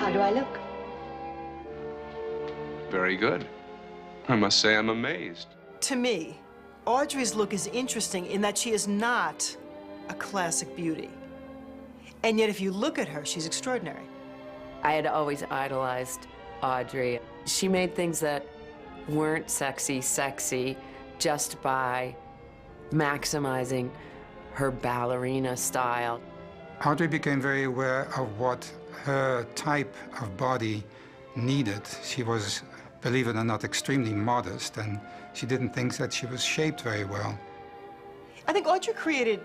How do I look? Very good. I must say I'm amazed. To me, Audrey's look is interesting in that she is not a classic beauty. And yet, if you look at her, she's extraordinary. I had always idolized Audrey. She made things that weren't sexy just by maximizing her ballerina style. Audrey became very aware of what her type of body needed. She was, believe it or not, extremely modest, and she didn't think that she was shaped very well. I think Audrey created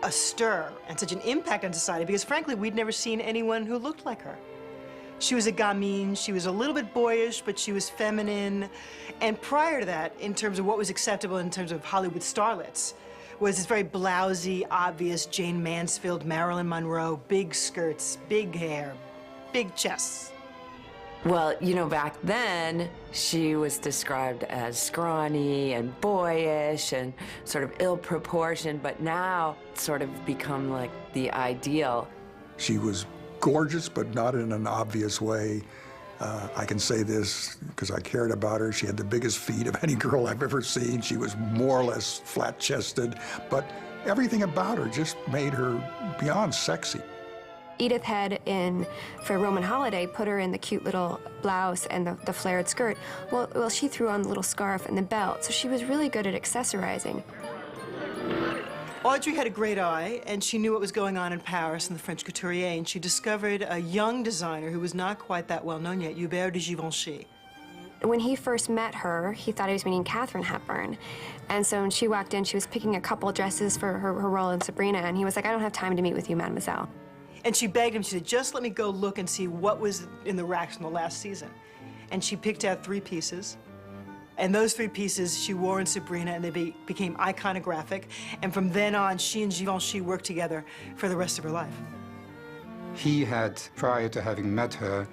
a stir and such an impact on society because, frankly, we'd never seen anyone who looked like her. She was a gamine, she was a little bit boyish, but she was feminine. And prior to that, in terms of what was acceptable in terms of Hollywood starlets, was this very blousy, obvious Jane Mansfield, Marilyn Monroe, big skirts, big hair, big chests. Well, you know, back then, she was described as scrawny and boyish and sort of ill-proportioned, but now it's sort of become like the ideal. She was gorgeous, but not in an obvious way. I can say this because I cared about her. She had the biggest feet of any girl I've ever seen. She was more or less flat-chested, but everything about her just made her beyond sexy. Edith had, for Roman Holiday, put her in the cute little blouse and the flared skirt. Well, she threw on the little scarf and the belt, so she was really good at accessorizing. Audrey had a great eye, and she knew what was going on in Paris and the French couturier, and she discovered a young designer who was not quite that well known yet, Hubert de Givenchy. When he first met her, he thought he was meeting Katharine Hepburn. And so when she walked in, she was picking a couple dresses for her role in Sabrina, and he was like, "I don't have time to meet with you, mademoiselle." And she begged him, she said, "Just let me go look and see what was in the racks from the last season." And she picked out 3 pieces. And those 3 pieces she wore in Sabrina, and they became iconographic. And from then on, she and Givenchy worked together for the rest of her life. He had, prior to having met her,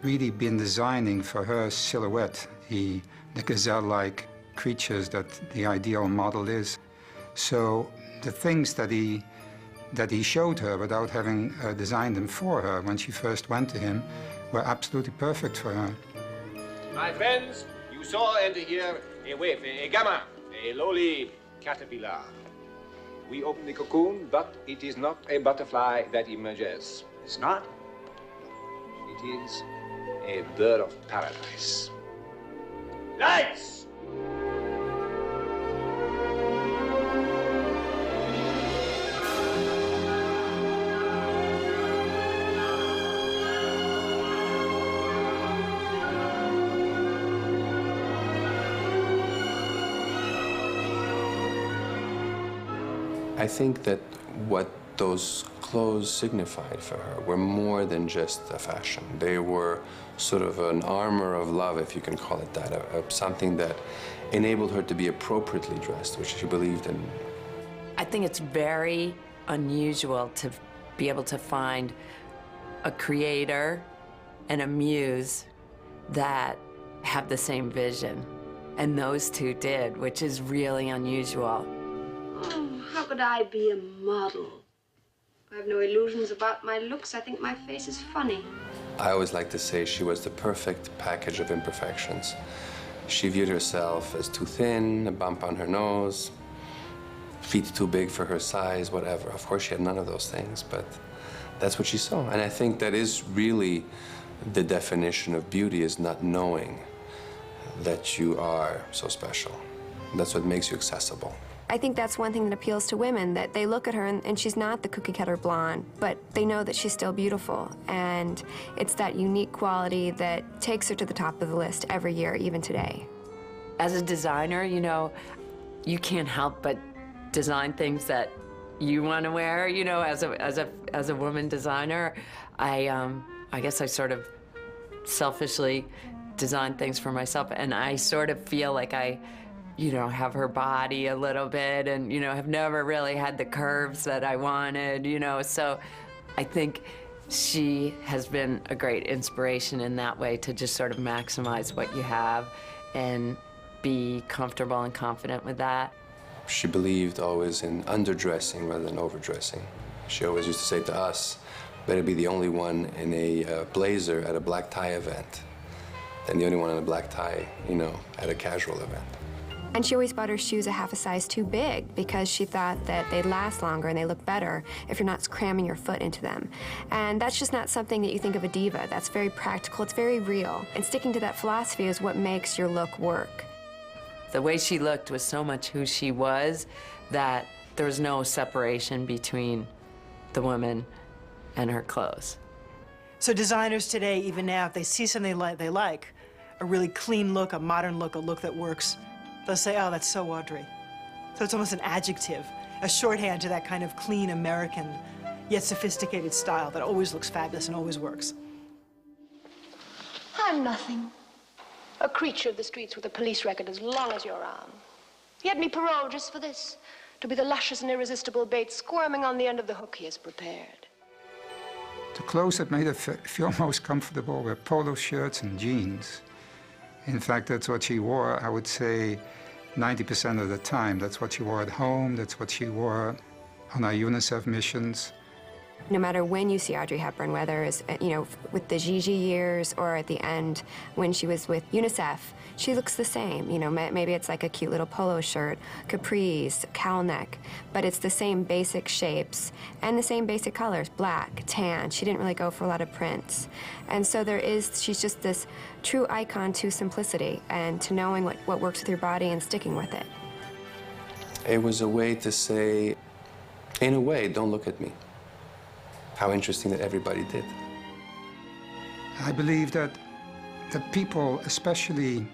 really been designing for her silhouette, the gazelle-like creatures that the ideal model is. So the things that he showed her without having designed them for her when she first went to him were absolutely perfect for her. My friends, you saw and hear a waif, a gamin, a lowly caterpillar. We open the cocoon, but it is not a butterfly that emerges. It's not? It is a bird of paradise. Lights! I think that what those clothes signified for her were more than just a fashion. They were sort of an armor of love, if you can call it that, something that enabled her to be appropriately dressed, which she believed in. I think it's very unusual to be able to find a creator and a muse that have the same vision. And those two did, which is really unusual. Oh, how could I be a model? I have no illusions about my looks. I think my face is funny. I always like to say she was the perfect package of imperfections. She viewed herself as too thin, a bump on her nose, feet too big for her size, whatever. Of course, she had none of those things, but that's what she saw. And I think that is really the definition of beauty, is not knowing that you are so special. That's what makes you accessible. I think that's one thing that appeals to women, that they look at her and she's not the cookie-cutter blonde, but they know that she's still beautiful. And it's that unique quality that takes her to the top of the list every year, even today. As a designer, you know, you can't help but design things that you want to wear, you know, as a woman designer. I guess I sort of selfishly design things for myself, and I sort of feel like I, you know, have her body a little bit and, you know, have never really had the curves that I wanted, you know, so I think she has been a great inspiration in that way, to just sort of maximize what you have and be comfortable and confident with that. She believed always in underdressing rather than overdressing. She always used to say to us, Better be the only one in a blazer at a black tie event than the only one in a black tie, you know, at a casual event. And she always bought her shoes a half a size too big because she thought that they'd last longer and they look better if you're not cramming your foot into them. And that's just not something that you think of a diva. That's very practical, it's very real. And sticking to that philosophy is what makes your look work. The way she looked was so much who she was that there was no separation between the woman and her clothes. So designers today, even now, if they see something they like, a really clean look, a modern look, a look that works, they'll say, oh, that's so Audrey. So it's almost an adjective, a shorthand to that kind of clean American, yet sophisticated style that always looks fabulous and always works. I'm nothing. A creature of the streets with a police record as long as your arm. He had me paroled just for this, to be the luscious and irresistible bait squirming on the end of the hook he has prepared. The clothes that made her feel most comfortable were polo shirts and jeans. In fact, that's what she wore, I would say, 90% of the time. That's what she wore at home, that's what she wore on our UNICEF missions. No matter when you see Audrey Hepburn, whether it's, you know, with the Gigi years or at the end when she was with UNICEF, she looks the same. You know, maybe it's like a cute little polo shirt, capris, cowl neck, but it's the same basic shapes and the same basic colors, black, tan. She didn't really go for a lot of prints. And so she's just this true icon to simplicity and to knowing what works with your body and sticking with it. It was a way to say, in a way, don't look at me. How interesting that everybody did. I believe that the people, especially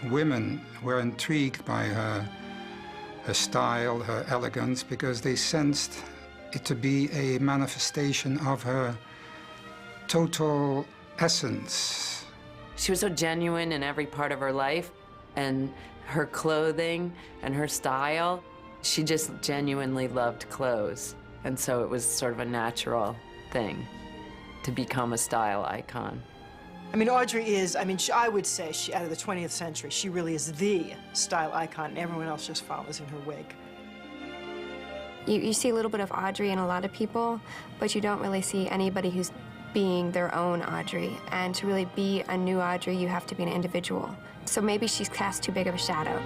women, were intrigued by her style, her elegance, because they sensed it to be a manifestation of her total essence. She was so genuine in every part of her life, and her clothing and her style, she just genuinely loved clothes. And so it was sort of a natural thing to become a style icon. I mean, Audrey is, I would say, out of the 20th century, she really is the style icon, and everyone else just follows in her wake. You see a little bit of Audrey in a lot of people, but you don't really see anybody who's being their own Audrey. And to really be a new Audrey, you have to be an individual. So maybe she's cast too big of a shadow.